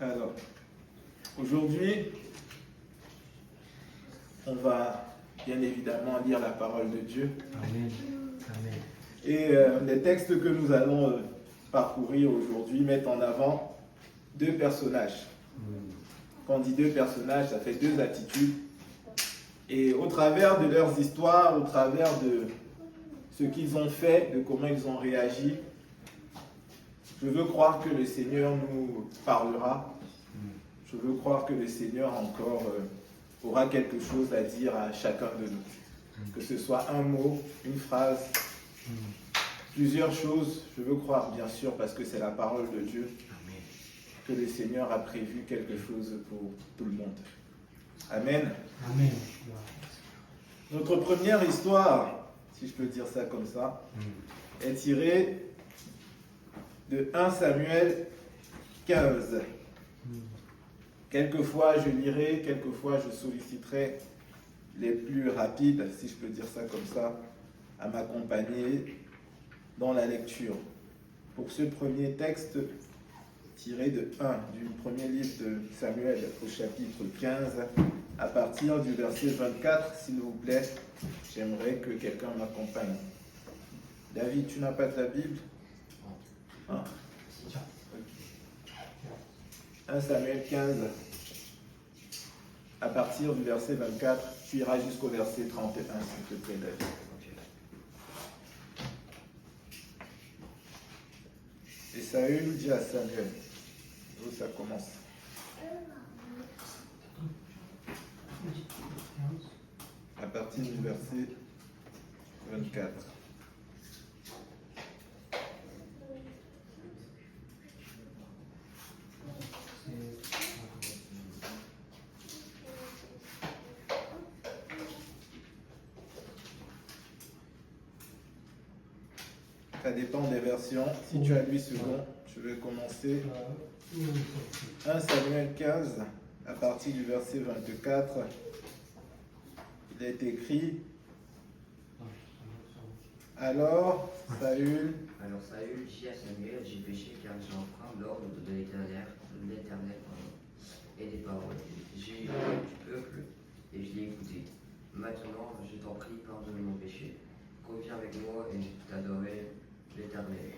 Alors, aujourd'hui, on va bien évidemment lire la parole de Dieu. Amen. Amen. Et les textes que nous allons parcourir aujourd'hui mettent en avant deux personnages. Quand on dit deux personnages, ça fait deux attitudes. Et au travers de leurs histoires, au travers de ce qu'ils ont fait, de comment ils ont réagi, je veux croire que le Seigneur nous parlera. Je veux croire que le Seigneur encore aura quelque chose à dire à chacun de nous. Que ce soit un mot, une phrase, plusieurs choses. Je veux croire, bien sûr, parce que c'est la parole de Dieu, que le Seigneur a prévu quelque chose pour tout le monde. Amen. Amen. Notre première histoire, si je peux dire ça comme ça, est tirée de 1 Samuel 15. Quelquefois je lirai, quelquefois je solliciterai les plus rapides, si je peux dire ça comme ça, à m'accompagner dans la lecture. Pour ce premier texte tiré de 1 du premier livre de Samuel au chapitre 15, à partir du verset 24, s'il vous plaît, j'aimerais que quelqu'un m'accompagne. David, tu n'as pas ta Bible? 1 Samuel 15, à partir du verset 24, tu iras jusqu'au verset 31, s'il te plaît, David. Et Saül dit à Samuel, où ça commence? À partir du verset 24. Ça dépend des versions. Si tu as 8 secondes, je vais commencer. 1 Samuel 15, à partir du verset 24, il est écrit: Alors Saül dit à Samuel, j'ai péché car j'ai enfreint l'ordre de l'Éternel et des paroles. J'ai eu peur du peuple et je l'ai écouté. Maintenant, je t'en prie, pardonne mon péché. Reviens avec moi et je t'adorerai l'Éternel.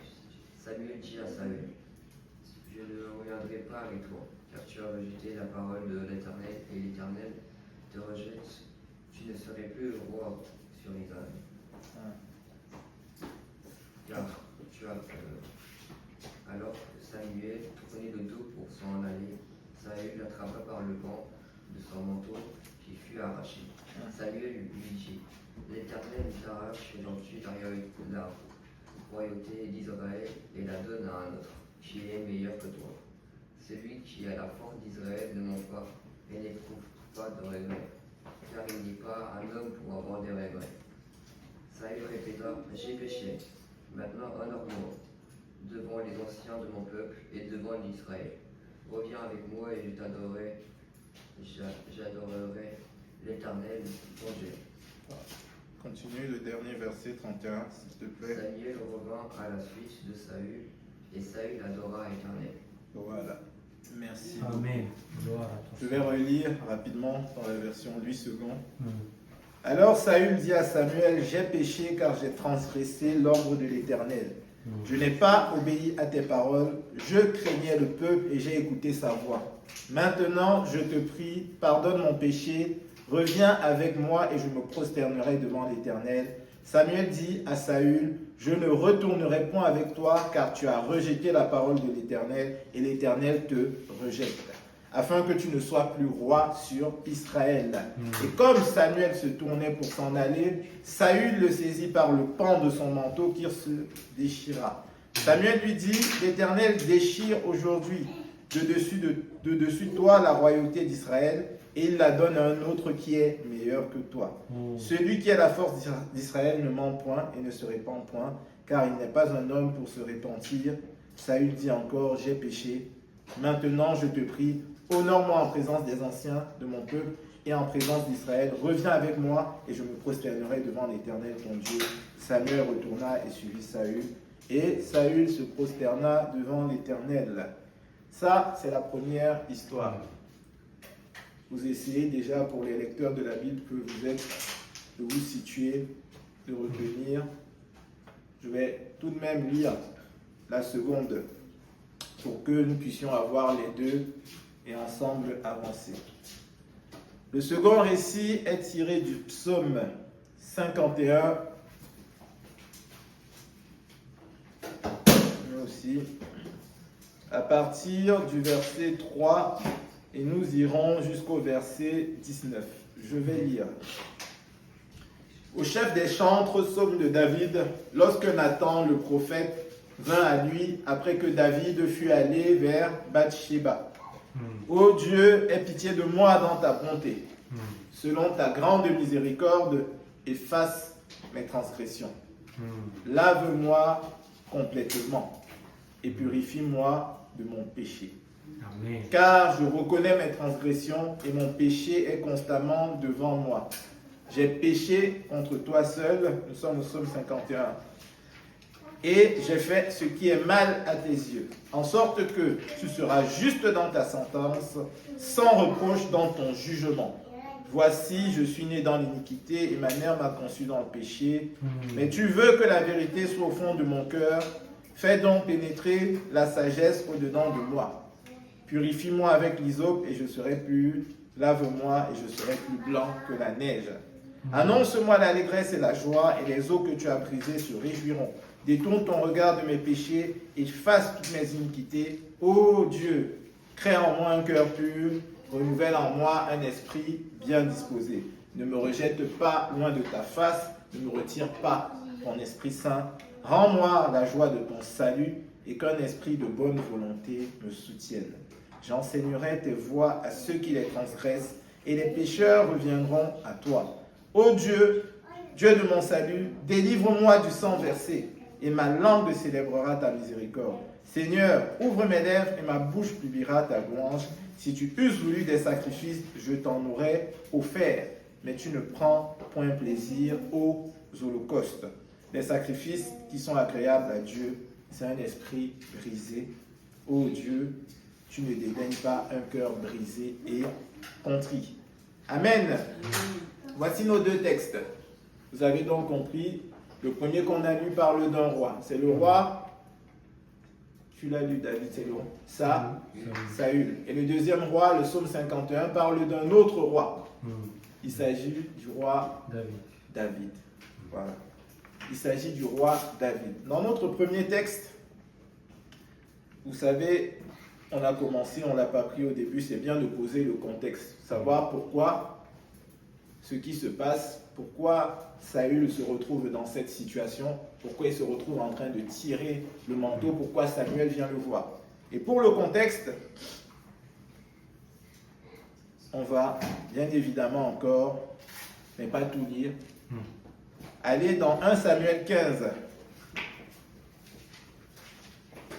Samuel dit à Saül, je ne reviendrai pas avec toi, car tu as rejeté la parole de l'Éternel et l'Éternel te rejette. Tu ne serai plus roi sur Israël. Car tu as alors que Samuel tournait le dos pour s'en aller, Saül l'attrapa par le banc de son manteau qui fut arraché. Samuel lui dit, l'Éternel t'arrache aujourd'hui la royauté d'Israël et la donne à un autre, qui est meilleur que toi. Celui qui a la force d'Israël ne ment pas et n'éprouve pas de regrets, car il n'est pas un homme pour avoir des regrets. Saül répéta, j'ai péché. Maintenant, honore-moi devant les anciens de mon peuple et devant l'Israël. Reviens avec moi et je t'adorerai. J'adorerai l'Éternel, ton Dieu. Continue le dernier verset 31, s'il te plaît. Samuel revint à la suite de Saül et Saül adora l'Éternel. Voilà. Merci. Amen. Gloire à toi. Je vais relire rapidement dans la version 8 secondes. Alors Saül dit à Samuel, j'ai péché car j'ai transgressé l'ordre de l'Éternel. Je n'ai pas obéi à tes paroles, je craignais le peuple et j'ai écouté sa voix. Maintenant, je te prie, pardonne mon péché, reviens avec moi et je me prosternerai devant l'Éternel. Samuel dit à Saül, je ne retournerai point avec toi car tu as rejeté la parole de l'Éternel et l'Éternel te rejette, afin que tu ne sois plus roi sur Israël. Et comme Samuel se tournait pour s'en aller, Saül le saisit par le pan de son manteau qui se déchira. Samuel lui dit, l'Éternel déchire aujourd'hui de dessus toi la royauté d'Israël, et il la donne à un autre qui est meilleur que toi. Celui qui a la force d'Israël ne ment point et ne se répand point, car il n'est pas un homme pour se repentir. Saül dit encore, j'ai péché. Maintenant, je te prie, honore-moi en présence des anciens de mon peuple et en présence d'Israël. Reviens avec moi et je me prosternerai devant l'Éternel ton Dieu. Samuel retourna et suivit Saül. Et Saül se prosterna devant l'Éternel. Ça, c'est la première histoire. Vous essayez déjà, pour les lecteurs de la Bible que vous êtes, de vous situer, de retenir. Je vais tout de même lire la seconde pour que nous puissions avoir les deux et ensemble avancer. Le second récit est tiré du psaume 51. Nous aussi. À partir du verset 3 et nous irons jusqu'au verset 19. Je vais lire. Au chef des chantres, psaume de David, lorsque Nathan le prophète vint à lui après que David fut allé vers Bathsheba. Ô Dieu, aie pitié de moi dans ta bonté. Selon ta grande miséricorde, efface mes transgressions. Lave-moi complètement et purifie-moi de mon péché. Amen. Car je reconnais mes transgressions et mon péché est constamment devant moi. J'ai péché contre toi seul, nous sommes au psaume 51. Et j'ai fait ce qui est mal à tes yeux, en sorte que tu seras juste dans ta sentence, sans reproche dans ton jugement. Voici, je suis né dans l'iniquité et ma mère m'a conçu dans le péché. Mais tu veux que la vérité soit au fond de mon cœur. Fais donc pénétrer la sagesse au-dedans de moi. Purifie-moi avec l'hysope et je serai pur. Lave-moi et je serai plus blanc que la neige. Annonce-moi l'allégresse et la joie, et les eaux que tu as brisées se réjouiront. Détourne ton regard de mes péchés, efface toutes mes iniquités. Ô Dieu, crée en moi un cœur pur, renouvelle en moi un esprit bien disposé. Ne me rejette pas loin de ta face, ne me retire pas ton Esprit Saint. Rends-moi la joie de ton salut, et qu'un esprit de bonne volonté me soutienne. J'enseignerai tes voies à ceux qui les transgressent, et les pécheurs reviendront à toi. Ô Dieu, Dieu de mon salut, délivre-moi du sang versé, et ma langue célébrera ta miséricorde. Seigneur, ouvre mes lèvres et ma bouche publiera ta louange. Si tu eusses voulu des sacrifices, je t'en aurais offert, mais tu ne prends point plaisir aux holocaustes. Les sacrifices qui sont agréables à Dieu, c'est un esprit brisé. Ô Dieu, tu ne dédaignes pas un cœur brisé et contrit. Amen. Voici nos deux textes. Vous avez donc compris, le premier qu'on a lu parle d'un roi. C'est le roi, tu l'as lu David, c'est le roi, Saül. Et le deuxième roi, le psaume 51, parle d'un autre roi. Il s'agit du roi David. Voilà. Il s'agit du roi David. Dans notre premier texte, vous savez, on a commencé, on ne l'a pas pris au début, c'est bien de poser le contexte. Savoir pourquoi ce qui se passe, pourquoi Saül se retrouve dans cette situation, pourquoi il se retrouve en train de tirer le manteau, pourquoi Samuel vient le voir. Et pour le contexte, on va bien évidemment encore, mais pas tout lire, aller dans 1 Samuel 15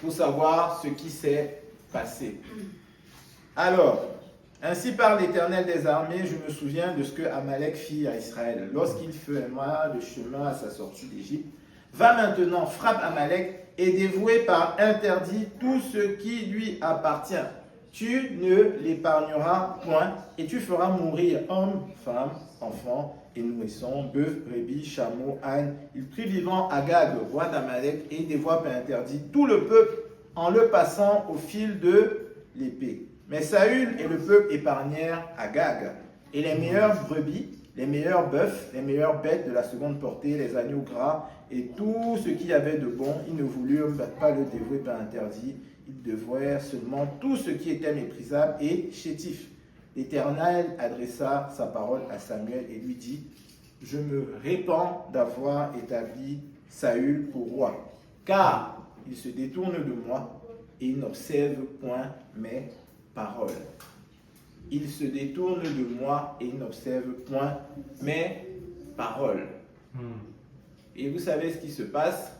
pour savoir ce qui s'est passé. Alors, ainsi parle l'Éternel des armées, je me souviens de ce que Amalek fit à Israël lorsqu'il ferma le chemin à sa sortie d'Égypte. Va maintenant, frappe Amalek et dévoue par interdit tout ce qui lui appartient. Tu ne l'épargneras point et tu feras mourir hommes, femmes, enfants et nourrissons, bœufs, brebis, chameaux, ânes. Il prit vivant Agag, roi d'Amalek, et dévoua par interdit tout le peuple en le passant au fil de l'épée. Mais Saül et le peuple épargnèrent Agag, et les meilleures brebis, les meilleurs bœufs, les meilleures bêtes de la seconde portée, les agneaux gras, et tout ce qu'il y avait de bon, ils ne voulurent pas le dévouer par interdit. Ils dévouèrent seulement tout ce qui était méprisable et chétif. L'Éternel adressa sa parole à Samuel et lui dit, « Je me répands d'avoir établi Saül pour roi, car il se détourne de moi et il n'observe point mes paroles. » Il se détourne de moi et il n'observe point mes paroles. Et vous savez ce qui se passe?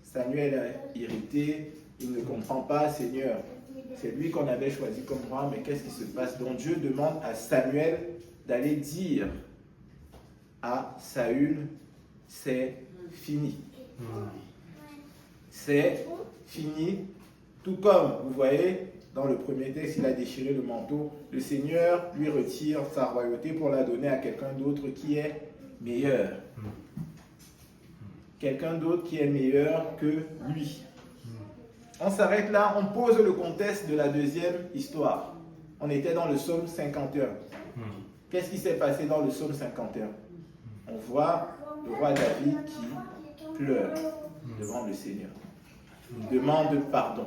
Samuel est irrité, il ne comprend pas, Seigneur. C'est lui qu'on avait choisi comme roi, mais qu'est-ce qui se passe? Donc Dieu demande à Samuel d'aller dire à Saül, c'est fini. C'est fini. Tout comme, vous voyez, Dans le premier texte, il a déchiré le manteau. Le Seigneur lui retire sa royauté pour la donner à quelqu'un d'autre qui est meilleur. Quelqu'un d'autre qui est meilleur que lui. On s'arrête là, on pose le contexte de la deuxième histoire. On était dans le psaume 51. Qu'est-ce qui s'est passé dans le psaume 51? On voit le roi David qui pleure devant le Seigneur. Il demande pardon.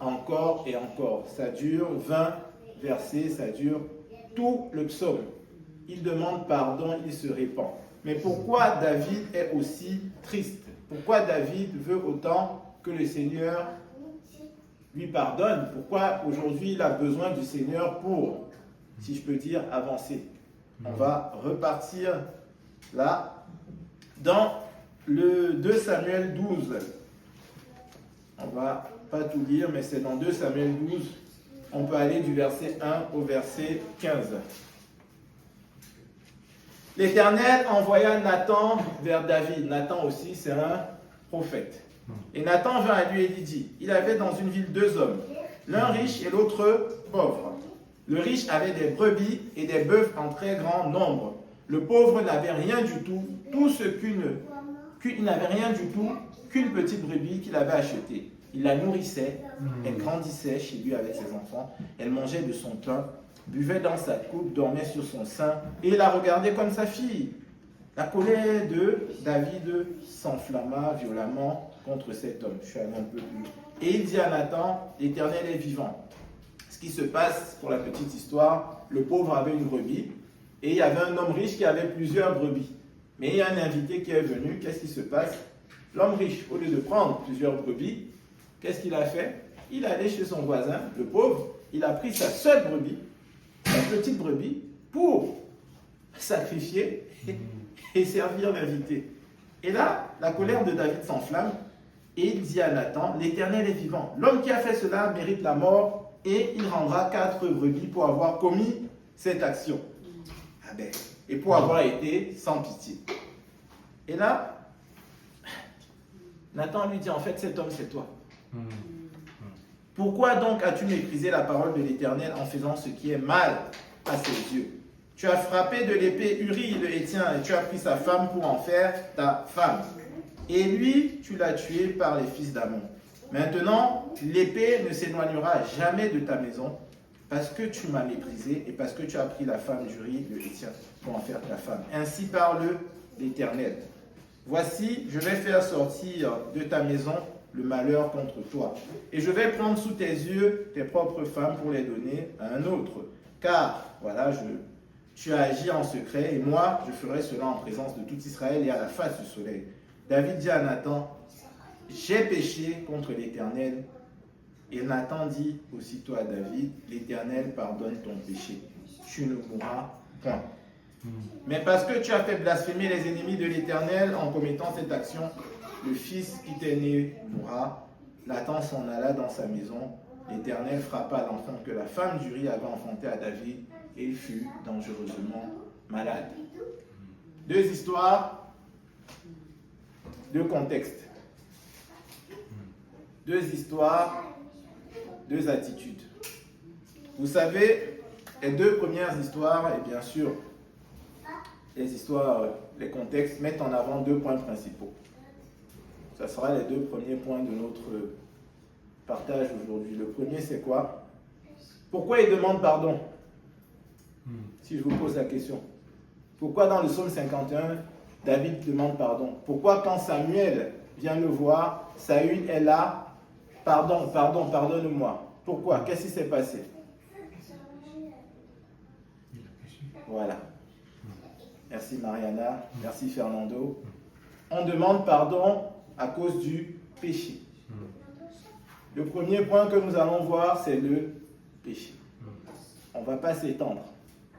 Encore et encore. Ça dure 20 versets, ça dure tout le psaume. Il demande pardon, il se répand. Mais pourquoi David est aussi triste? Pourquoi David veut autant que le Seigneur lui pardonne? Pourquoi aujourd'hui il a besoin du Seigneur pour, si je peux dire, avancer? On va repartir là, dans le 2 Samuel 12. On ne va pas tout lire, mais c'est dans 2 Samuel 12. On peut aller du verset 1 au verset 15. L'Éternel envoya Nathan vers David. Nathan aussi, c'est un prophète. Et Nathan vint à lui et lui dit, il avait dans une ville 2 hommes, l'un riche et l'autre pauvre. Le riche avait des brebis et des bœufs en très grand nombre. Le pauvre n'avait rien du tout, il n'avait rien du tout qu'une petite brebis qu'il avait achetée. Il la nourrissait, elle grandissait chez lui avec ses enfants, elle mangeait de son pain, buvait dans sa coupe, dormait sur son sein, et la regardait comme sa fille. La colère de David s'enflamma violemment contre cet homme. Je suis allé un peu plus. Et il dit à Nathan, l'Éternel est vivant. Ce qui se passe, pour la petite histoire, le pauvre avait une brebis, et il y avait un homme riche qui avait plusieurs brebis. Mais il y a un invité qui est venu, qu'est-ce qui se passe? L'homme riche, au lieu de prendre plusieurs brebis, qu'est-ce qu'il a fait? Il est allé chez son voisin, le pauvre, il a pris sa seule brebis, sa petite brebis, pour sacrifier et servir l'invité. Et là, la colère de David s'enflamme, et il dit à Nathan, l'Éternel est vivant. L'homme qui a fait cela mérite la mort, et il rendra 4 brebis pour avoir commis cette action. Ah ben, et pour avoir été sans pitié. Et là, Nathan lui dit, en fait, cet homme, c'est toi. Pourquoi donc as-tu méprisé la parole de l'Éternel en faisant ce qui est mal à ses yeux? Tu as frappé de l'épée Uri le Héthien et tu as pris sa femme pour en faire ta femme. Et lui, tu l'as tué par les fils d'Amon. Maintenant, l'épée ne s'éloignera jamais de ta maison parce que tu m'as méprisé et parce que tu as pris la femme d'Uri le Héthien pour en faire ta femme. Ainsi parle l'Éternel. Voici, je vais faire sortir de ta maison le malheur contre toi. Et je vais prendre sous tes yeux tes propres femmes pour les donner à un autre. Car, voilà, tu as agi en secret, et moi, je ferai cela en présence de tout Israël et à la face du soleil. David dit à Nathan, j'ai péché contre l'Éternel. Et Nathan dit aussitôt à David, l'Éternel pardonne ton péché. Tu ne mourras point. Mais parce que tu as fait blasphémer les ennemis de l'Éternel en commettant cette action, le fils qui t'est né mourra. Nathan s'en alla dans sa maison. L'Éternel frappa l'enfant que la femme d'Uri avait enfanté à David et il fut dangereusement malade. 2 histoires, 2 contextes. 2 histoires, 2 attitudes. Vous savez, les 2 premières histoires, et bien sûr, les histoires, les contextes mettent en avant 2 points principaux. Ça sera les 2 premiers points de notre partage aujourd'hui. Le premier, c'est quoi? Pourquoi il demande pardon? Si je vous pose la question. Pourquoi dans le psaume 51, David demande pardon? Pourquoi quand Samuel vient le voir, Saül est là, pardonne-moi. Pourquoi? Qu'est-ce qui s'est passé? Voilà. Merci Mariana, merci Fernando. On demande pardon à cause du péché. Le premier point que nous allons voir, c'est le péché. On ne va pas s'étendre.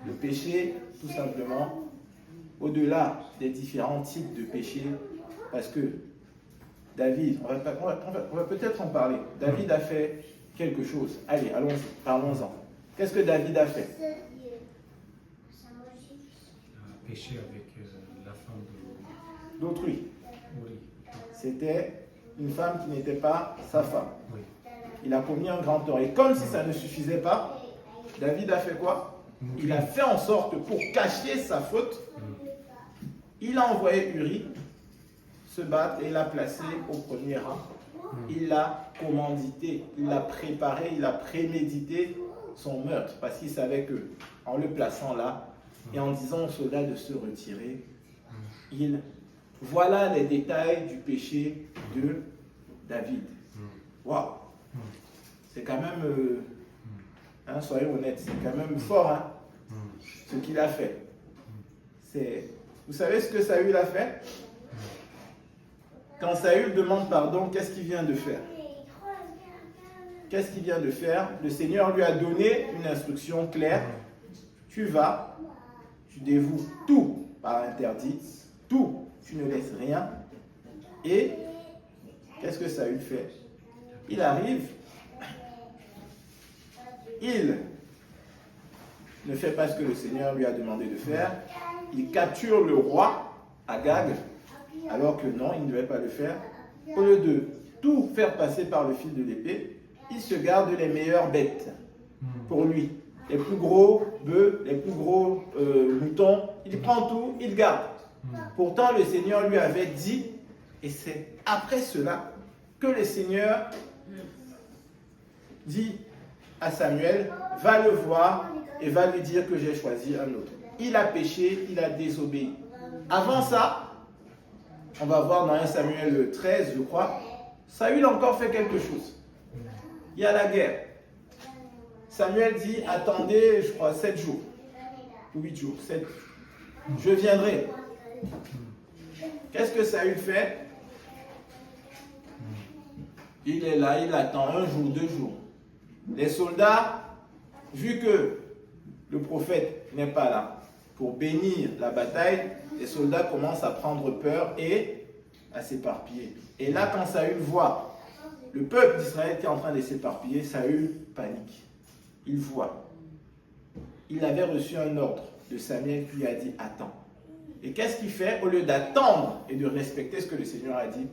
Le péché, tout simplement, au-delà des différents types de péchés, parce que David, on va peut-être en parler. David a fait quelque chose. Allez, allons-y, parlons-en. Qu'est-ce que David a fait? Péché avec la femme d'autrui. Oui. C'était une femme qui n'était pas sa femme. Oui. Il a commis un grand tort. Et comme si ça ne suffisait pas, David a fait quoi? Il a fait en sorte, pour cacher sa faute, il a envoyé Uri se battre et l'a placé au premier rang. Il l'a commandité, il l'a préparé, il a prémédité son meurtre parce qu'il savait que en le plaçant là et en disant aux soldats de se retirer, voilà les détails du péché de David. Waouh! C'est quand même, soyons honnêtes, c'est quand même fort ce qu'il a fait. Vous savez ce que Saül a fait? Quand Saül demande pardon, qu'est-ce qu'il vient de faire? Qu'est-ce qu'il vient de faire? Le Seigneur lui a donné une instruction claire. Tu vas, tu dévoues tout par interdit, tout, tu ne laisses rien. Et qu'est-ce que Saül fait? Il arrive, il ne fait pas ce que le Seigneur lui a demandé de faire. Il capture le roi, Agag, alors que non, il ne devait pas le faire. Au lieu de tout faire passer par le fil de l'épée, il se garde les meilleures bêtes pour lui. Les plus gros bœufs, les plus gros moutons, il prend tout, il garde. Pourtant, le Seigneur lui avait dit, et c'est après cela que le Seigneur dit à Samuel, va le voir et va lui dire que j'ai choisi un autre. Il a péché, il a désobéi. Avant ça, on va voir dans 1 Samuel 13, je crois, Saül a encore fait quelque chose. Il y a la guerre. Samuel dit, attendez, je crois, 7 jours. 8 jours, 7. Je viendrai. Qu'est-ce que Saül fait? Il est là, il attend 1 jour, 2 jours. Les soldats, vu que le prophète n'est pas là pour bénir la bataille, les soldats commencent à prendre peur et à s'éparpiller. Et là, quand Saül voit le peuple d'Israël qui est en train de s'éparpiller, Saül panique. Il voit. Il avait reçu un ordre de Samuel qui lui a dit « Attends ». Et qu'est-ce qu'il fait? Au lieu d'attendre et de respecter ce que le Seigneur a dit,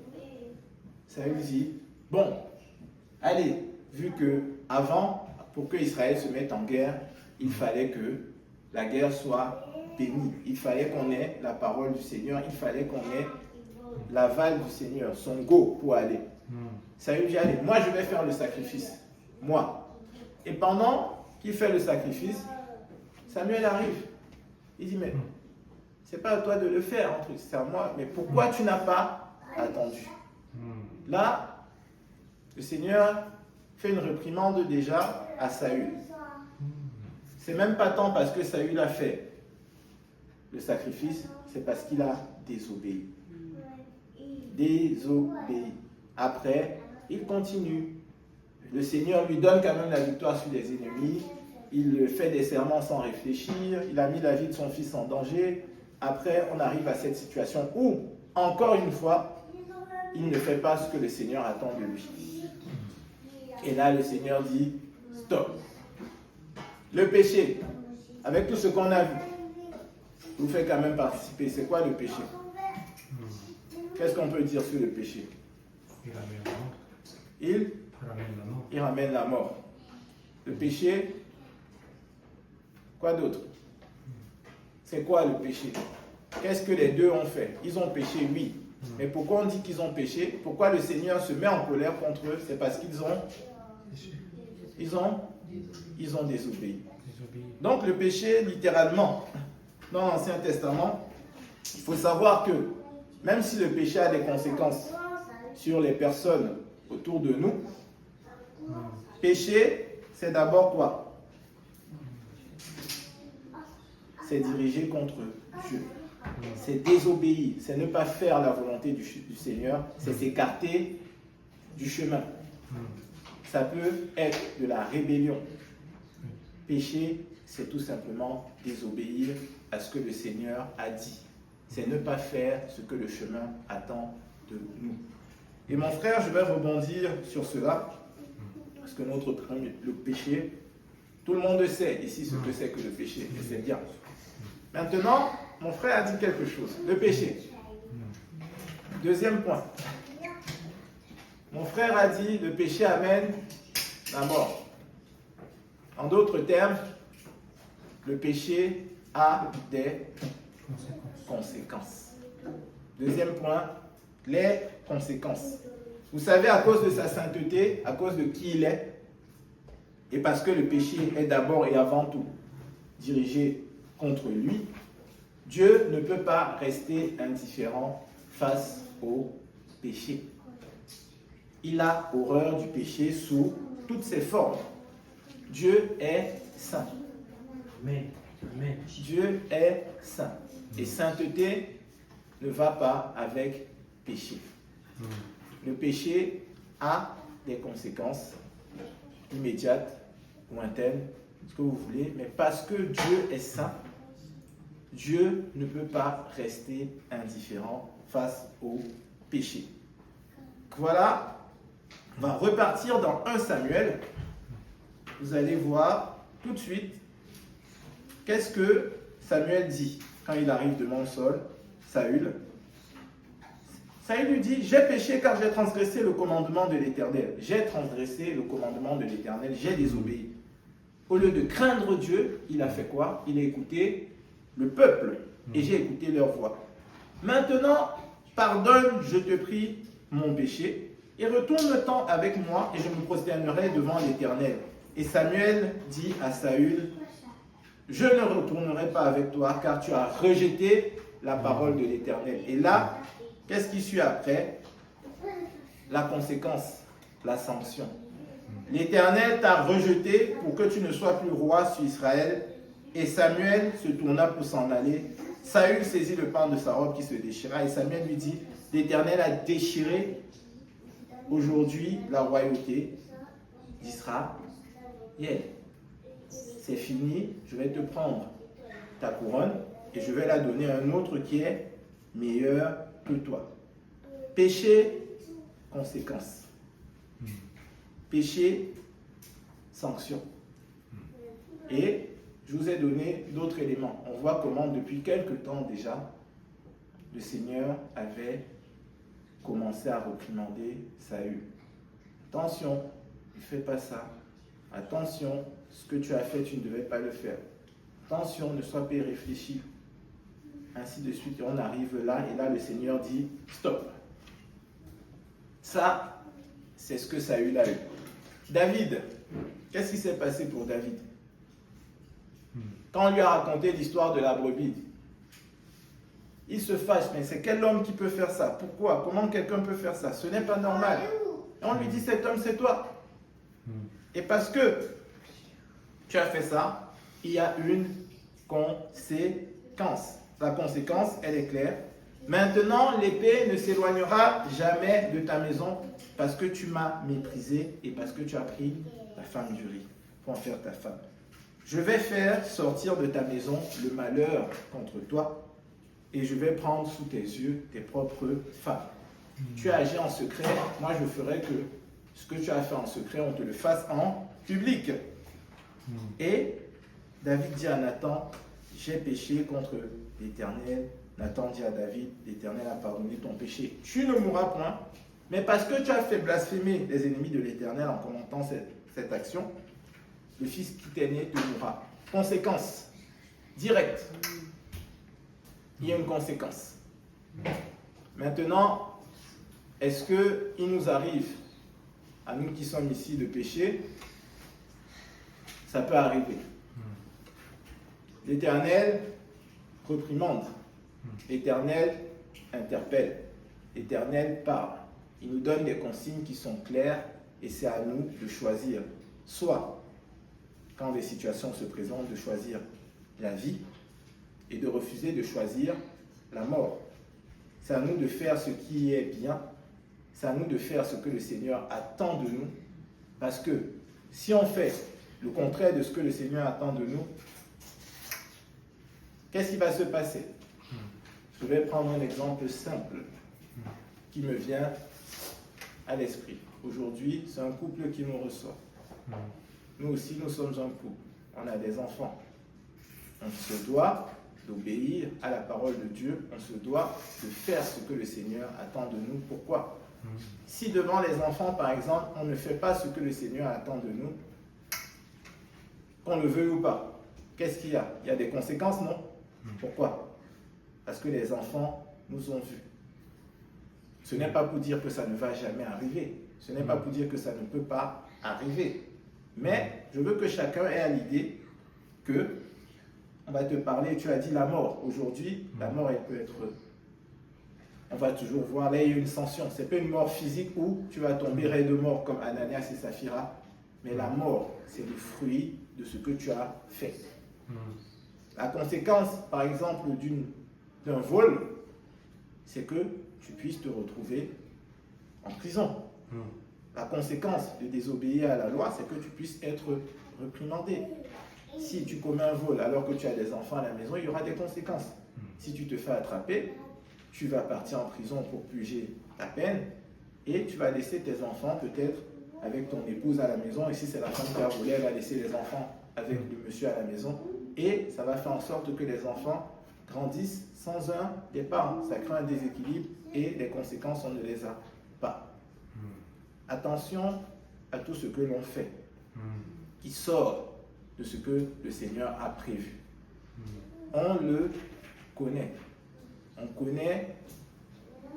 Saül dit « Bon, allez, vu que avant, pour que Israël se mette en guerre, il fallait que la guerre soit bénie. Il fallait qu'on ait la parole du Seigneur, il fallait qu'on ait l'aval du Seigneur, son go pour aller. » Saül dit « Allez, moi je vais faire le sacrifice. Moi. » Et pendant qu'il fait le sacrifice, Samuel arrive. Il dit, mais c'est pas à toi de le faire, c'est à moi. Mais pourquoi tu n'as pas attendu? Là, le Seigneur fait une réprimande déjà à Saül. C'est même pas tant parce que Saül a fait le sacrifice, c'est parce qu'il a désobéi. Désobéi. Après, il continue. Le Seigneur lui donne quand même la victoire sur les ennemis. Il fait des serments sans réfléchir. Il a mis la vie de son fils en danger. Après, on arrive à cette situation où, encore une fois, il ne fait pas ce que le Seigneur attend de lui. Et là, le Seigneur dit, stop. Le péché, avec tout ce qu'on a vu, vous fait quand même participer. C'est quoi le péché? Qu'est-ce qu'on peut dire sur le péché? Il ramène la mort. Le péché, quoi d'autre? C'est quoi le péché? Qu'est-ce que les deux ont fait? Ils ont péché, oui. Mais pourquoi on dit qu'ils ont péché? Pourquoi le Seigneur se met en colère contre eux? C'est parce qu'ils ont désobéi. Donc le péché, littéralement, dans l'Ancien Testament, il faut savoir que même si le péché a des conséquences sur les personnes autour de nous, péché, c'est d'abord quoi? C'est diriger contre Dieu. C'est désobéir, c'est ne pas faire la volonté du Seigneur, c'est s'écarter du chemin. Ça peut être de la rébellion. Péché, c'est tout simplement désobéir à ce que le Seigneur a dit. C'est ne pas faire ce que le chemin attend de nous. Et mon frère, je vais rebondir sur cela, parce que le péché, tout le monde sait ici ce que c'est que le péché, et c'est bien. Maintenant, mon frère a dit quelque chose, le péché. Deuxième point. Mon frère a dit, le péché amène la mort. En d'autres termes, le péché a des conséquences. Deuxième point, les conséquences. Vous savez, à cause de sa sainteté, à cause de qui il est, et parce que le péché est d'abord et avant tout dirigé contre lui, Dieu ne peut pas rester indifférent face au péché. Il a horreur du péché sous toutes ses formes. Dieu est saint. Amen. Amen. Dieu est saint. Et sainteté ne va pas avec péché. Le péché a des conséquences immédiates, lointaines, ce que vous voulez, mais parce que Dieu est saint, Dieu ne peut pas rester indifférent face au péché. Voilà, on va repartir dans 1 Samuel. Vous allez voir tout de suite qu'est-ce que Samuel dit quand il arrive devant Saül. Saül lui dit, j'ai péché car j'ai transgressé le commandement de l'Éternel. J'ai transgressé le commandement de l'Éternel, j'ai désobéi. Au lieu de craindre Dieu, il a fait quoi? Il a écouté le peuple et j'ai écouté leur voix. Maintenant, pardonne, je te prie, mon péché et retourne-t'en avec moi et je me prosternerai devant l'Éternel. Et Samuel dit à Saül, je ne retournerai pas avec toi car tu as rejeté la parole de l'Éternel. Et là, qu'est-ce qui suit après? La conséquence, la sanction. L'Éternel t'a rejeté pour que tu ne sois plus roi sur Israël. Et Samuel se tourna pour s'en aller. Saül saisit le pan de sa robe qui se déchira. Et Samuel lui dit, l'Éternel a déchiré aujourd'hui la royauté d'Israël. C'est fini, je vais te prendre ta couronne et je vais la donner à un autre qui est meilleur que toi. Péché, conséquence. Péché, sanction. Et je vous ai donné d'autres éléments. On voit comment depuis quelque temps déjà, le Seigneur avait commencé à réprimander Saül. Attention, ne fais pas ça. Attention, ce que tu as fait, tu ne devais pas le faire. Attention, ne sois pas irréfléchi. Ainsi de suite, et on arrive là, et là le Seigneur dit, stop. Ça, c'est ce que Saül a eu. David, qu'est-ce qui s'est passé pour David? Quand on lui a raconté l'histoire de la brebis, il se fâche, mais c'est quel homme qui peut faire ça? Pourquoi? Comment quelqu'un peut faire ça? Ce n'est pas normal. Et on lui dit, cet homme, c'est toi. Et parce que tu as fait ça, il y a une conséquence. La conséquence, elle est claire. Maintenant, l'épée ne s'éloignera jamais de ta maison parce que tu m'as méprisé et parce que tu as pris la femme du riz pour en faire ta femme. Je vais faire sortir de ta maison le malheur contre toi et je vais prendre sous tes yeux tes propres femmes. Tu as agi en secret, moi je ferai que ce que tu as fait en secret, on te le fasse en public. Et David dit à Nathan, j'ai péché contre l'Éternel. Nathan dit à David, l'Éternel a pardonné ton péché. Tu ne mourras point, mais parce que tu as fait blasphémer les ennemis de l'Éternel en commentant cette action, le fils qui t'est né te mourra. Conséquence directe. Il y a une conséquence. Maintenant, est-ce qu'il nous arrive, à nous qui sommes ici, de pécher? Ça peut arriver. L'Éternel reprimande. L'Éternel interpelle. L'Éternel parle. Il nous donne des consignes qui sont claires et c'est à nous de choisir. Soit, quand des situations se présentent, de choisir la vie et de refuser de choisir la mort. C'est à nous de faire ce qui est bien. C'est à nous de faire ce que le Seigneur attend de nous. Parce que si on fait le contraire de ce que le Seigneur attend de nous, qu'est-ce qui va se passer? Je vais prendre un exemple simple qui me vient à l'esprit. Aujourd'hui, c'est un couple qui nous reçoit. Nous aussi, nous sommes un couple. On a des enfants. On se doit d'obéir à la parole de Dieu. On se doit de faire ce que le Seigneur attend de nous. Pourquoi? Si devant les enfants, par exemple, on ne fait pas ce que le Seigneur attend de nous, qu'on le veuille ou pas, qu'est-ce qu'il y a? Il y a des conséquences, non? Pourquoi? Parce que les enfants nous ont vus. Ce n'est pas pour dire que ça ne va jamais arriver. Ce n'est pas pour dire que ça ne peut pas arriver. Mais je veux que chacun ait à l'idée que on va te parler, tu as dit la mort. Aujourd'hui, la mort, elle peut être... On va toujours voir, là, il y a une sanction. Ce n'est pas une mort physique où tu vas tomber raide de mort comme Ananias et Saphira. Mais la mort, c'est le fruit de ce que tu as fait. La conséquence, par exemple, d'un vol, c'est que tu puisses te retrouver en prison. La conséquence de désobéir à la loi, c'est que tu puisses être réprimandé. Si tu commets un vol alors que tu as des enfants à la maison, il y aura des conséquences. Si tu te fais attraper, tu vas partir en prison pour purger ta peine et tu vas laisser tes enfants peut-être avec ton épouse à la maison. Et si c'est la femme qui a volé, elle va laisser les enfants avec le monsieur à la maison. Et ça va faire en sorte que les enfants grandissent sans un des parents. Ça crée un déséquilibre et les conséquences, on ne les a pas. Attention à tout ce que l'on fait qui sort de ce que le Seigneur a prévu. On le connaît. On connaît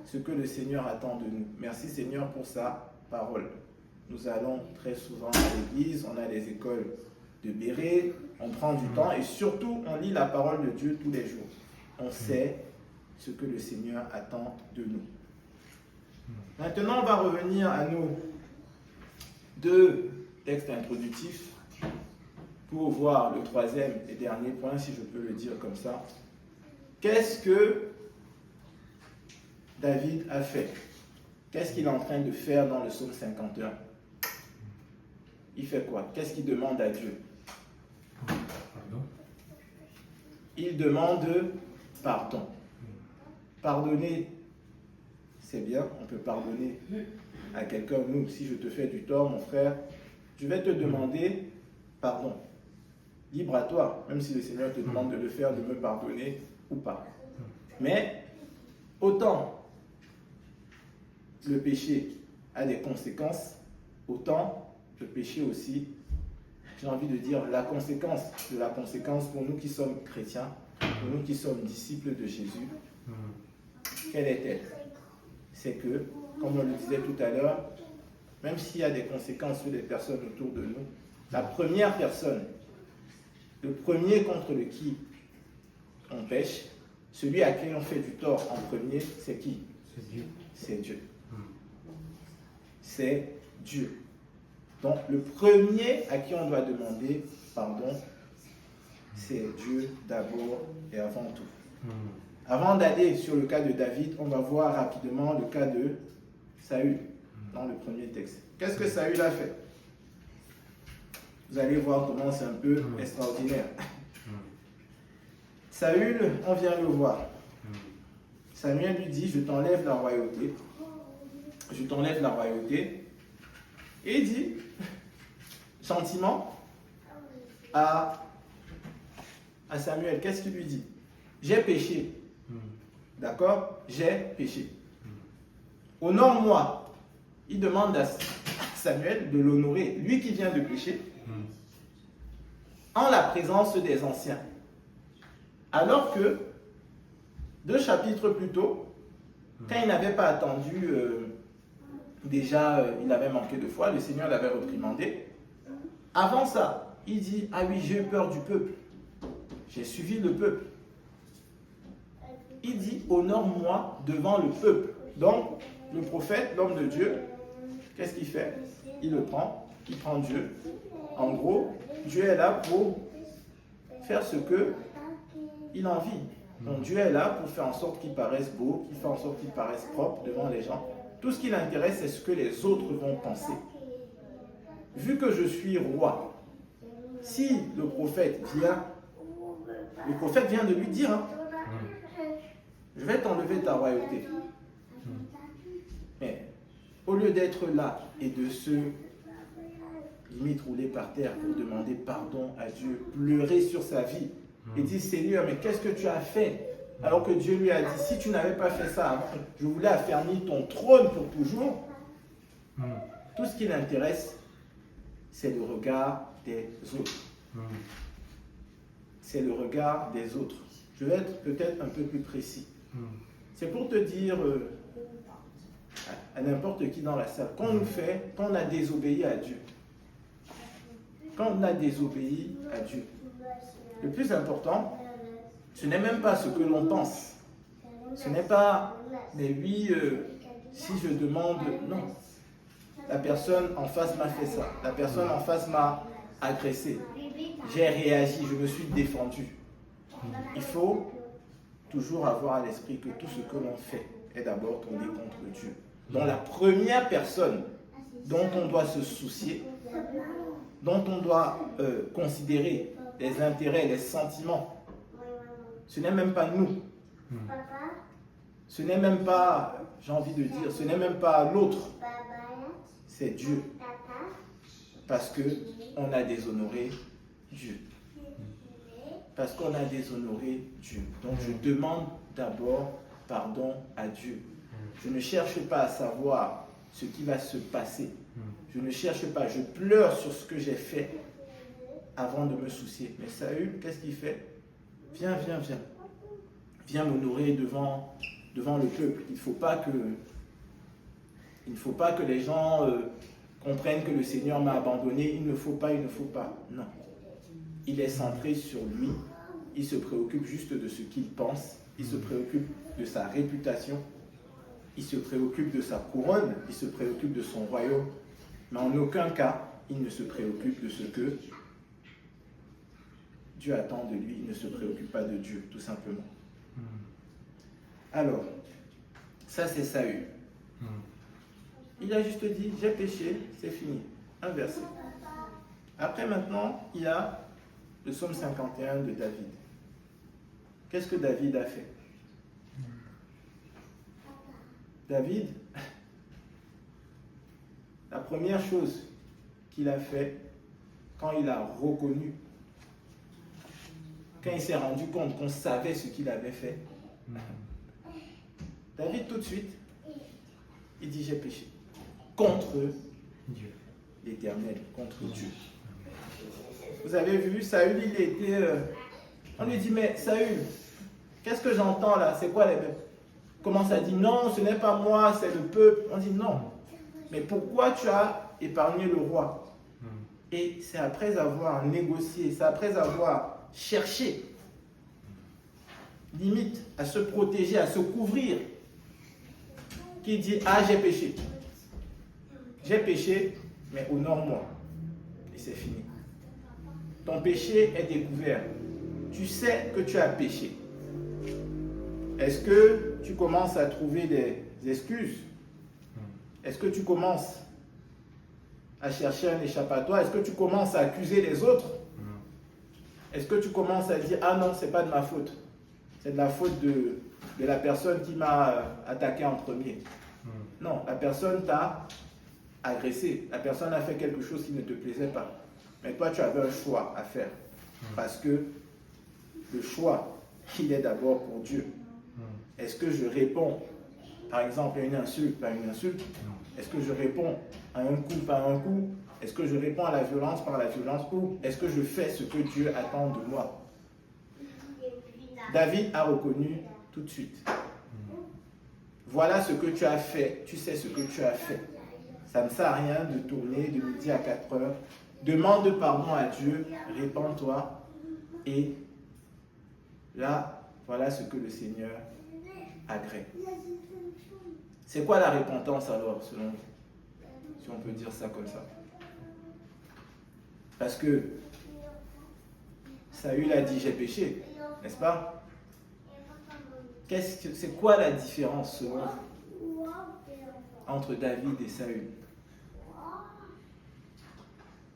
ce que le Seigneur attend de nous. Merci Seigneur pour sa parole. Nous allons très souvent à l'église, on a les écoles de Béret, on prend du temps et surtout on lit la parole de Dieu tous les jours. On sait ce que le Seigneur attend de nous. Maintenant, on va revenir à nos deux textes introductifs pour voir le troisième et dernier point, si je peux le dire comme ça. Qu'est-ce que David a fait? Qu'est-ce qu'il est en train de faire dans le psaume 51? Il fait quoi? Qu'est-ce qu'il demande à Dieu? Il demande pardon. Pardonner, c'est bien, on peut pardonner à quelqu'un. Nous, si je te fais du tort, mon frère, je vais te demander pardon. Libre à toi, même si le Seigneur te demande de le faire, de me pardonner ou pas. Mais, autant le péché a des conséquences, autant le péché aussi, j'ai envie de dire, la conséquence de la conséquence pour nous qui sommes chrétiens, pour nous qui sommes disciples de Jésus, quelle est-elle? C'est que, comme on le disait tout à l'heure, même s'il y a des conséquences sur les personnes autour de nous, la première personne, le premier contre qui on pêche, celui à qui on fait du tort en premier, c'est qui? C'est Dieu. C'est Dieu. C'est Dieu. Donc, le premier à qui on doit demander pardon, c'est Dieu d'abord et avant tout. Avant d'aller sur le cas de David, on va voir rapidement le cas de Saül dans le premier texte. Qu'est-ce que Saül a fait? Vous allez voir comment c'est un peu extraordinaire. Saül, on vient le voir. Samuel lui dit, je t'enlève la royauté. Je t'enlève la royauté. Et il dit, gentiment, à Samuel, qu'est-ce qu'il lui dit? J'ai péché. D'accord? J'ai péché. Honore-moi. Il demande à Samuel de l'honorer, lui qui vient de pécher, en la présence des anciens. Alors que, 2 chapitres plus tôt, quand il n'avait pas attendu, il avait manqué de foi, le Seigneur l'avait reprimandé. Avant ça, il dit, ah oui, j'ai eu peur du peuple. J'ai suivi le peuple. Il dit, honore-moi devant le peuple. Donc, le prophète, l'homme de Dieu, qu'est-ce qu'il fait? Il le prend, il prend Dieu. En gros, Dieu est là pour faire ce qu'il a envie. Donc Dieu est là pour faire en sorte qu'il paraisse beau, qu'il fasse en sorte qu'il paraisse propre devant les gens. Tout ce qui l'intéresse, c'est ce que les autres vont penser. Vu que je suis roi, si le prophète vient de lui dire, hein, je vais t'enlever ta royauté. Mais au lieu d'être là et de se limite rouler par terre pour demander pardon à Dieu, pleurer sur sa vie et dire Seigneur, mais qu'est-ce que tu as fait? Alors que Dieu lui a dit, si tu n'avais pas fait ça avant, je voulais affermir ton trône pour toujours. Tout ce qui l'intéresse, c'est le regard des autres. C'est le regard des autres. Je vais être peut-être un peu plus précis. C'est pour te dire à n'importe qui dans la salle, quand on a désobéi à Dieu, quand on a désobéi à Dieu, le plus important, ce n'est même pas ce que l'on pense. Ce n'est pas, mais oui, si je demande, non. La personne en face m'a fait ça. La personne en face m'a agressé. J'ai réagi, je me suis défendu. Il faut toujours avoir à l'esprit que tout ce que l'on fait est d'abord tourné contre Dieu. Donc la première personne dont on doit se soucier, dont on doit considérer les intérêts, les sentiments, ce n'est même pas nous. Ce n'est même pas, j'ai envie de dire, ce n'est même pas l'autre. C'est Dieu. Parce qu'on a déshonoré Dieu. Parce qu'on a déshonoré Dieu. Donc je demande d'abord pardon à Dieu. Je ne cherche pas à savoir ce qui va se passer. Je ne cherche pas, je pleure sur ce que j'ai fait avant de me soucier. Mais Saül, qu'est-ce qu'il fait? Viens, viens, viens. Viens m'honorer devant le peuple. Il ne faut pas que les gens comprennent que le Seigneur m'a abandonné. Il ne faut pas. Non. Il est centré sur lui. Il se préoccupe juste de ce qu'il pense. Il se préoccupe de sa réputation. Il se préoccupe de sa couronne. Il se préoccupe de son royaume. Mais en aucun cas, il ne se préoccupe de ce que Dieu attend de lui. Il ne se préoccupe pas de Dieu, tout simplement. Alors, ça c'est Saül. Il a juste dit, j'ai péché, c'est fini. Un verset. Après maintenant, il y a le psaume 51 de David. Qu'est-ce que David a fait? David, la première chose qu'il a fait, quand il a reconnu, quand il s'est rendu compte qu'on savait ce qu'il avait fait, David tout de suite, il dit j'ai péché contre Dieu, l'Éternel, contre Dieu. Vous avez vu, Saül, il était... on lui dit, mais Saül, qu'est-ce que j'entends là? C'est quoi les mêmes? Comment ça dit? Non, ce n'est pas moi, c'est le peuple. On dit non. Mais pourquoi tu as épargné le roi? Et c'est après avoir négocié, c'est après avoir cherché, limite, à se protéger, à se couvrir, qu'il dit, ah, j'ai péché. J'ai péché, mais honore-moi. Et c'est fini. Ton péché est découvert. Tu sais que tu as péché. Est-ce que tu commences à trouver des excuses? Est-ce que tu commences à chercher un échappatoire? Est-ce que tu commences à accuser les autres? Est-ce que tu commences à dire, ah non, c'est pas de ma faute. C'est de la faute de la personne qui m'a attaqué en premier. Non, la personne t'a agressé. La personne a fait quelque chose qui ne te plaisait pas. Mais toi, tu avais un choix à faire. Parce que le choix, il est d'abord pour Dieu. Est-ce que je réponds, par exemple, à une insulte par une insulte? Est-ce que je réponds à un coup par un coup? Est-ce que je réponds à la violence par la violence? Ou est-ce que je fais ce que Dieu attend de moi? David a reconnu tout de suite. Voilà ce que tu as fait. Tu sais ce que tu as fait. Ça ne sert à rien de tourner de midi à 4 heures. Demande pardon à Dieu, répands-toi. Et là, voilà ce que le Seigneur agrée. C'est quoi la repentance alors, selon vous? Si on peut dire ça comme ça. Parce que Saül a dit j'ai péché, n'est-ce pas? C'est quoi la différence selon vous entre David et Saül?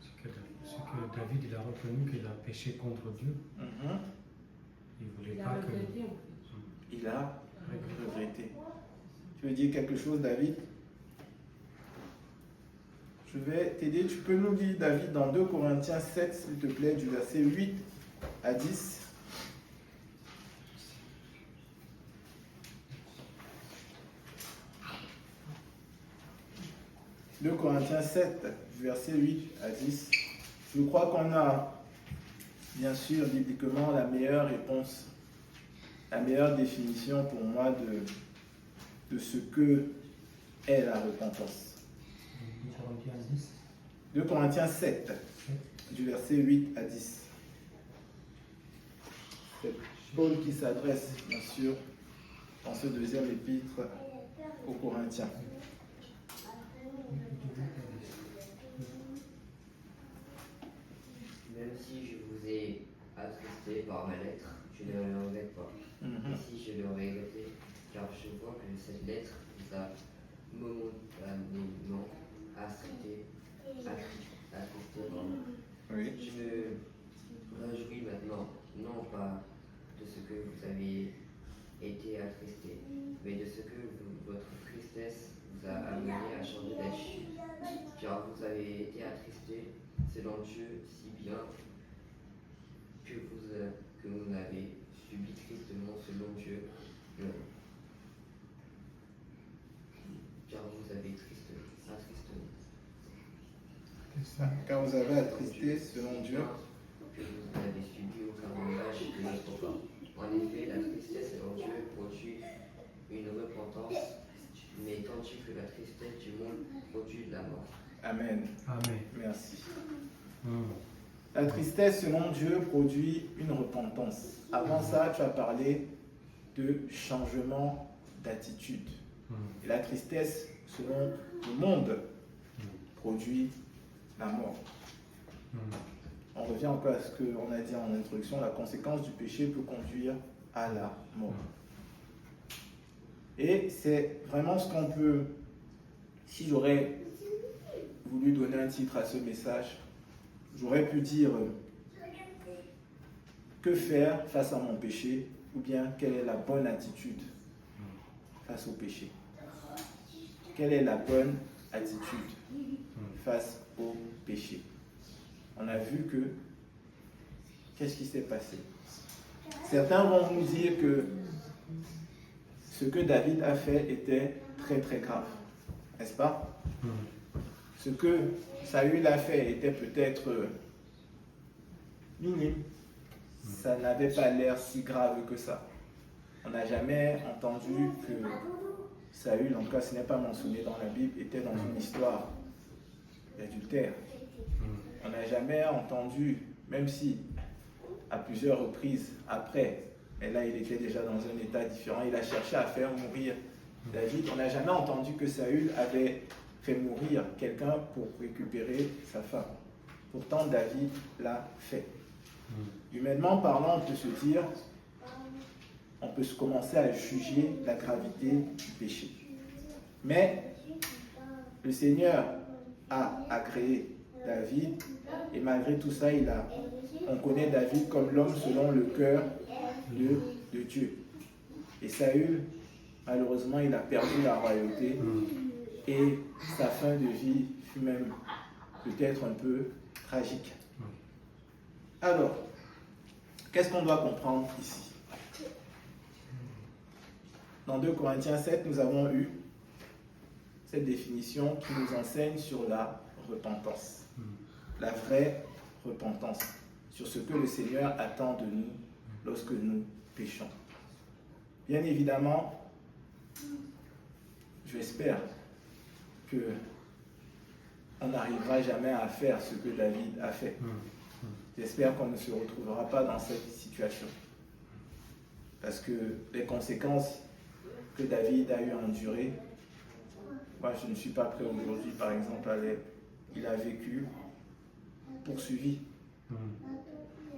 C'est que David il a reconnu qu'il a péché contre Dieu. Il voulait pas que... Il a regretté. Tu veux dire quelque chose, David? Je vais t'aider. Tu peux nous lire, David, dans 2 Corinthiens 7, s'il te plaît, du verset 8 à 10. 2 Corinthiens 7, versets 8 à 10. Je crois qu'on a, bien sûr, bibliquement, la meilleure réponse, la meilleure définition pour moi de ce que est la repentance. 2 Corinthiens 10. 2 Corinthiens 7, du verset 8 à 10. C'est Paul qui s'adresse, bien sûr, dans ce deuxième épître aux Corinthiens. Même si je vous ai attristé par ma lettre, je ne le regrette pas. Et si je le regrettais, car je vois que cette lettre vous a momentanément attristé. Oui. Je me réjouis maintenant, non pas de ce que vous avez été attristé, mais de ce que votre tristesse vous a amené à changer d'avis. Car vous avez été attristé selon Dieu si bien que vous n'avez subi tristement selon Dieu. Car vous avez attristé. C'est ça. Car vous avez attristé selon Dieu. Que vous n'avez subi aucun dommage de notre part. En effet, la tristesse selon Dieu produit une repentance, mais tandis que la tristesse du monde produit de la mort. Amen. Amen. Merci. La tristesse selon Dieu produit une repentance. Avant ça, tu as parlé de changement d'attitude. Et la tristesse selon le monde produit la mort. On revient encore à ce qu'on a dit en introduction, la conséquence du péché peut conduire à la mort. Et c'est vraiment ce qu'on peut, si j'aurais voulu donner un titre à ce message, j'aurais pu dire que faire face à mon péché, ou bien quelle est la bonne attitude face au péché. Quelle est la bonne attitude face au péché? On a vu que, qu'est-ce qui s'est passé? Certains vont nous dire que ce que David a fait était très très grave, n'est-ce pas? Ce que Saül a fait était peut-être minime. Ça n'avait pas l'air si grave que ça. On n'a jamais entendu que Saül, en tout cas ce n'est pas mentionné dans la Bible, était dans une histoire d'adultère. On n'a jamais entendu, même si à plusieurs reprises après, mais là il était déjà dans un état différent, il a cherché à faire mourir David. On n'a jamais entendu que Saül avait fait mourir quelqu'un pour récupérer sa femme. Pourtant David l'a fait. Humainement parlant, on peut se dire, on peut commencer à juger la gravité du péché. Mais le Seigneur a agréé David et malgré tout ça, on connaît David comme l'homme selon le cœur de Dieu. Et Saül, malheureusement, il a perdu la royauté et sa fin de vie fut même peut-être un peu tragique. Alors, qu'est-ce qu'on doit comprendre ici? Dans 2 Corinthiens 7, nous avons eu cette définition qui nous enseigne sur la repentance. La vraie repentance. Sur ce que le Seigneur attend de nous lorsque nous péchons. Bien évidemment, j'espère que on n'arrivera jamais à faire ce que David a fait. J'espère qu'on ne se retrouvera pas dans cette situation. Parce que les conséquences que David a eu à endurer, moi je ne suis pas prêt aujourd'hui, par exemple, il a vécu poursuivi.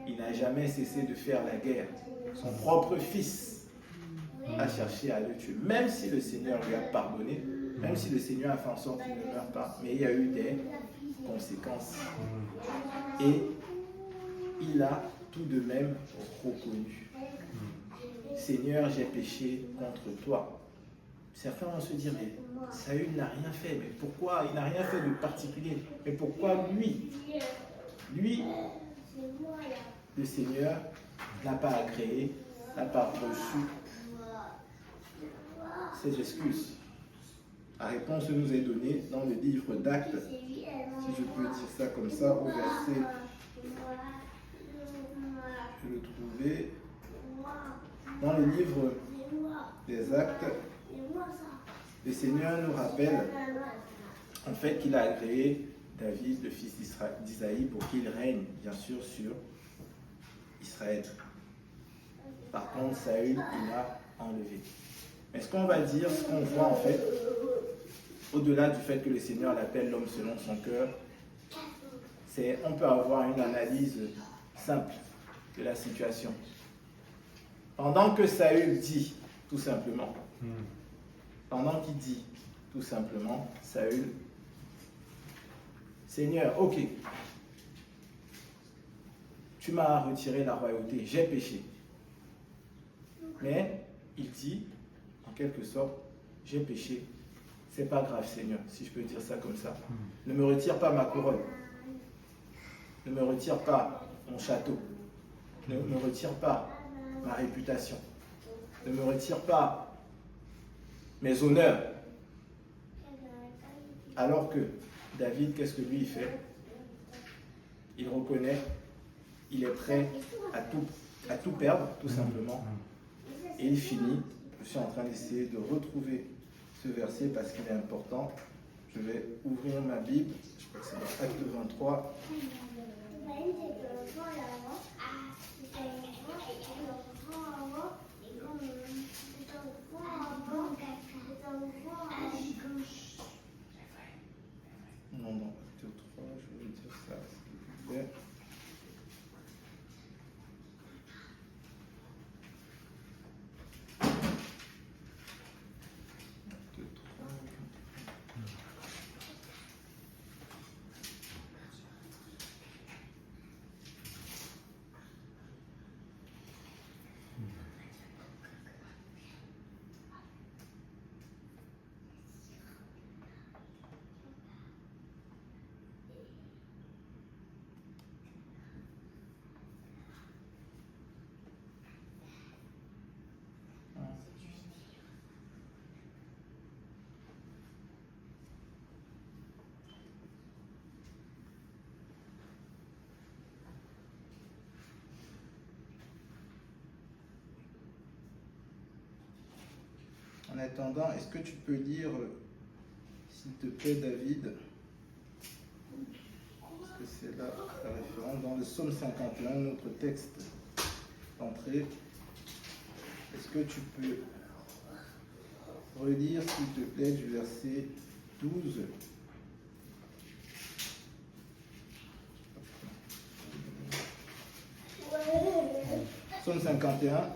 Il n'a jamais cessé de faire la guerre. Son propre fils a cherché à le tuer, même si le Seigneur lui a pardonné, même si le Seigneur a fait en sorte qu'il ne meure pas, mais il y a eu des conséquences. Et il a tout de même reconnu. Seigneur, j'ai péché contre toi. Certains vont se dire, mais Saül n'a rien fait, mais pourquoi? Il n'a rien fait de particulier. Mais pourquoi lui? Lui, le Seigneur n'a pas agréé, n'a pas reçu ses excuses. La réponse nous est donnée dans le livre d'Actes, si je peux dire ça comme ça, au verset, je le trouvais, dans le livre des Actes, le Seigneur nous rappelle en fait qu'il a agréé David, le fils d'Isaïe, pour qu'il règne, bien sûr, sur Israël. Par contre, Saül, il l'a enlevé. Mais ce qu'on va dire, ce qu'on voit en fait, au-delà du fait que le Seigneur l'appelle l'homme selon son cœur, c'est on peut avoir une analyse simple de la situation. Pendant que Saül dit, tout simplement, pendant qu'il dit, tout simplement, Saül, Seigneur, ok, tu m'as retiré la royauté, j'ai péché. Mais il dit, en quelque sorte, j'ai péché. C'est pas grave, Seigneur, si je peux dire ça comme ça. Ne me retire pas ma couronne. Ne me retire pas mon château. Ne me retire pas ma réputation. Ne me retire pas mes honneurs. Alors que David, qu'est-ce que lui il fait? Il reconnaît, il est prêt à tout perdre, tout simplement. Et il finit, je suis en train d'essayer de retrouver ce verset parce qu'il est important. Je vais ouvrir ma Bible, je crois que c'est dans Acte 23. Non, Acte 3, je vais dire ça, s'il vous plaît. En attendant, est-ce que tu peux lire, s'il te plaît, David, parce que c'est là la référence, dans le psaume 51, notre texte d'entrée. Est-ce que tu peux relire, s'il te plaît, du verset 12 ? Psaume 51.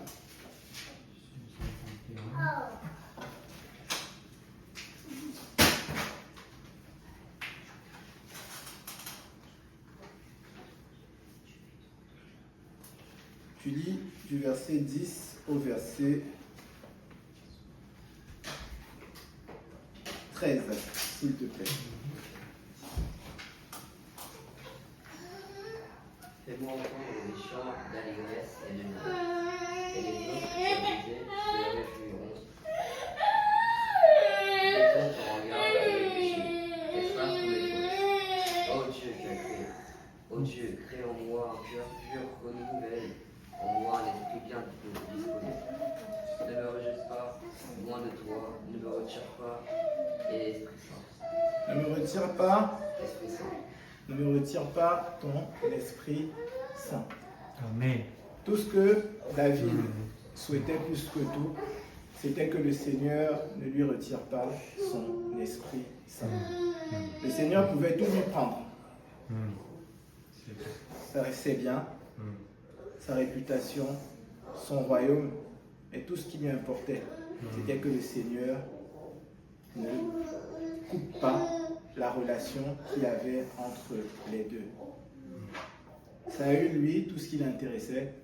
Tu lis du verset 10 au verset 13, s'il te plaît. Fais-moi entendre des chants d'allégresse et de joie, et les autres qui abusaient se réfugieront. Détourne ton regard vers le péché, et frappe tous les fautes. Ô Dieu qui as créé, ô Dieu, crée en moi un cœur pur, renouvelle en moi un esprit bien disposé. Ne me rejette pas loin de toi, ne me retire pas, et Esprit Saint. Ne me retire pas, Esprit Saint. ne me retire pas ton Esprit Saint. Amen. Tout ce que David souhaitait plus que tout, c'était que le Seigneur ne lui retire pas son Esprit Saint. Le Seigneur pouvait tout lui prendre. Ça restait bien, sa réputation, son royaume, et tout ce qui lui importait, c'était que le Seigneur ne coupe pas la relation qu'il y avait entre les deux. Saül, lui, tout ce qui l'intéressait,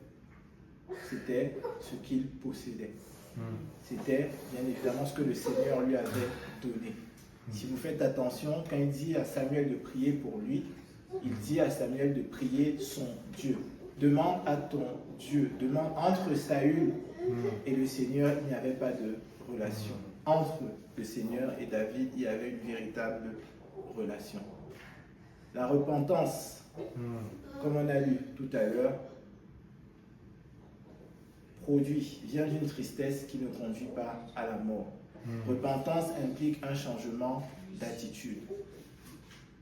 c'était ce qu'il possédait. C'était bien évidemment ce que le Seigneur lui avait donné. Si vous faites attention, quand il dit à Samuel de prier pour lui, il dit à Samuel de prier son Dieu. Demande à ton Dieu. Demande entre Saül et le Seigneur, il n'y avait pas de relation. entre le Seigneur et David, il y avait une véritable relation. La repentance, comme on a lu tout à l'heure, vient d'une tristesse qui ne conduit pas à la mort. Repentance implique un changement d'attitude.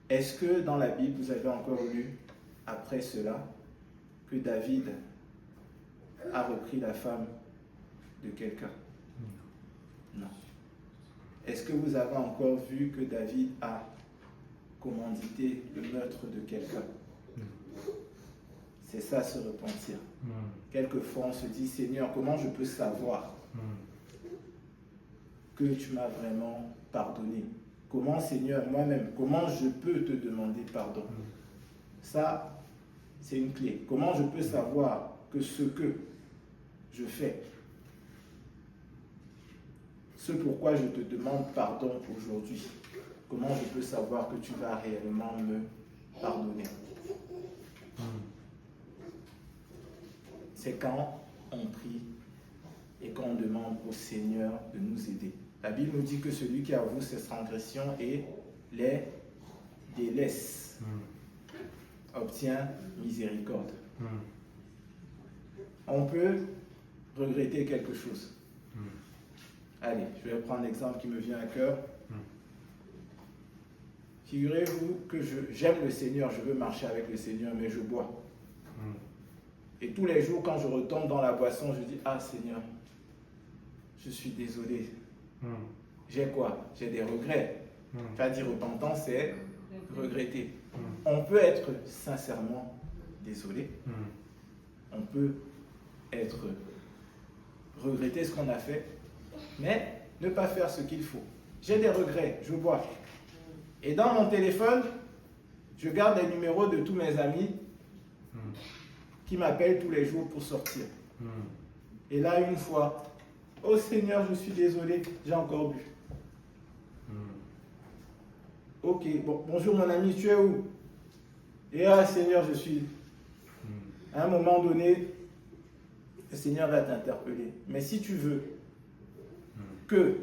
Est-ce que dans la Bible, vous avez encore lu, après cela, que David a repris la femme de quelqu'un? Non. Est-ce que vous avez encore vu que David a commandité le meurtre de quelqu'un? C'est ça, se repentir. Quelquefois, on se dit, Seigneur, comment je peux savoir que tu m'as vraiment pardonné? Comment, Seigneur, moi-même, comment je peux te demander pardon? Ça, c'est une clé. Comment je peux savoir que ce que je fais, ce pourquoi je te demande pardon aujourd'hui, comment je peux savoir que tu vas réellement me pardonner? C'est quand on prie et qu'on demande au Seigneur de nous aider. La Bible nous dit que celui qui avoue ses transgressions et les délaisse obtient miséricorde. On peut regretter quelque chose. Allez, je vais prendre l'exemple qui me vient à cœur. Figurez-vous que j'aime le Seigneur, je veux marcher avec le Seigneur, mais je bois. Et tous les jours, quand je retombe dans la boisson, je dis, ah Seigneur, je suis désolé. J'ai quoi? J'ai des regrets. Pas dire repentance, c'est regretter. On peut être sincèrement désolé. On peut regretter ce qu'on a fait, mais ne pas faire ce qu'il faut. J'ai des regrets, je bois. Et dans mon téléphone, je garde les numéros de tous mes amis qui m'appellent tous les jours pour sortir. Et là, une fois, oh Seigneur, je suis désolé, j'ai encore bu. Ok, bon, bonjour mon ami, tu es où? Et ah Seigneur, je suis... À un moment donné, le Seigneur va t'interpeller. Mais si tu veux que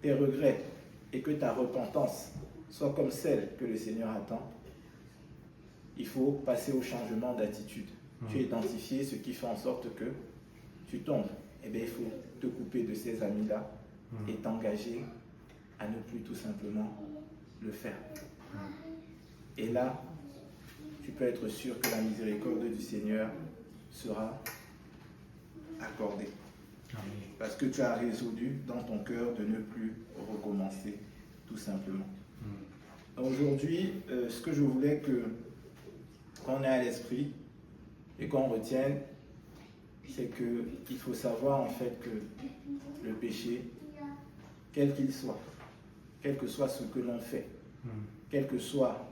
tes regrets et que ta repentance soient comme celle que le Seigneur attend, il faut passer au changement d'attitude. Tu as identifié ce qui fait en sorte que tu tombes. Eh bien, il faut te couper de ces amis-là et t'engager à ne plus tout simplement le faire. Et là, tu peux être sûr que la miséricorde du Seigneur sera accordée. Parce que tu as résolu dans ton cœur de ne plus recommencer, tout simplement. Aujourd'hui, ce que je voulais qu'on ait à l'esprit et qu'on retienne, c'est qu'il faut savoir en fait que le péché, quel qu'il soit, quel que soit ce que l'on fait, quelle que soit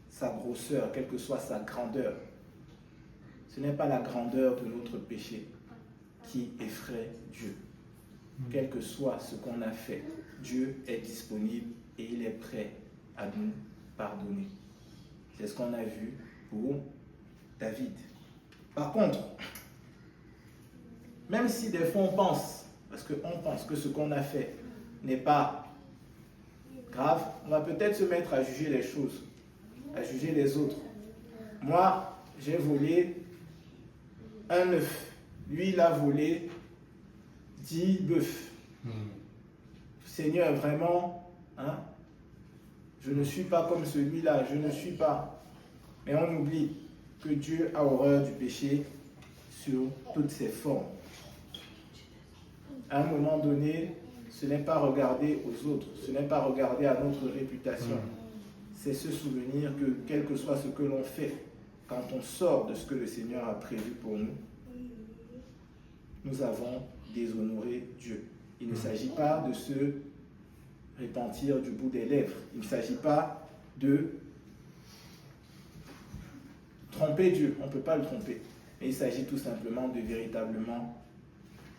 sa grosseur, quelle que soit sa grandeur, ce n'est pas la grandeur de notre péché qui effraie Dieu. Quel que soit ce qu'on a fait, Dieu est disponible et il est prêt à nous pardonner. C'est ce qu'on a vu pour David. Par contre, même si des fois on pense, parce qu'on pense que ce qu'on a fait n'est pas grave, on va peut-être se mettre à juger les choses, à juger les autres. Moi, j'ai volé un œuf. Lui, il a volé 10 bœufs. Seigneur, vraiment, hein, je ne suis pas comme celui-là, je ne suis pas. Mais on oublie que Dieu a horreur du péché sur toutes ses formes. À un moment donné, ce n'est pas regarder aux autres, ce n'est pas regarder à notre réputation. C'est se souvenir que quel que soit ce que l'on fait, quand on sort de ce que le Seigneur a prévu pour nous, nous avons déshonoré Dieu. Il ne s'agit pas de se repentir du bout des lèvres. Il ne s'agit pas de tromper Dieu. On ne peut pas le tromper. Mais il s'agit tout simplement de véritablement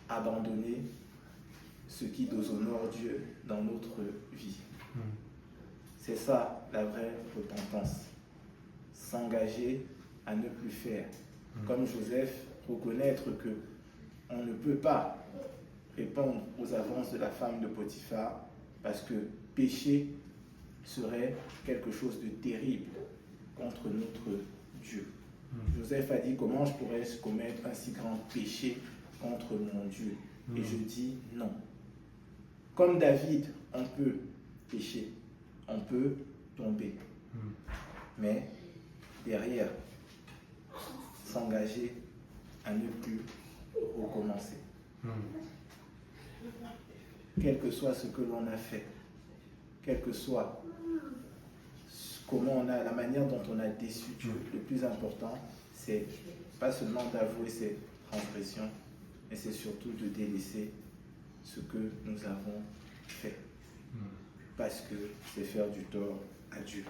abandonner ce qui déshonore Dieu dans notre vie. C'est ça la vraie repentance. S'engager à ne plus faire. Comme Joseph, reconnaître que on ne peut pas répondre aux avances de la femme de Potiphar, parce que pécher serait quelque chose de terrible contre notre Dieu. Joseph a dit, comment je pourrais commettre un si grand péché contre mon Dieu? Et je dis non. Comme David, on peut pécher, on peut tomber. Mais derrière, s'engager à ne plus recommencer. Quel que soit ce que l'on a fait, quel que soit comment on a, la manière dont on a déçu Dieu, le plus important, c'est pas seulement d'avouer ses transgressions, mais c'est surtout de délaisser ce que nous avons fait. Parce que c'est faire du tort à Dieu.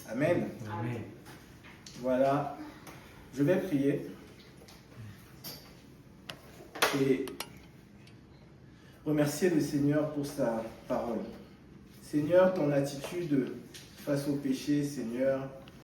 Amen. Amen. Voilà. Je vais prier. Et remercier le Seigneur pour sa parole. Seigneur, ton attitude face au péché, Seigneur,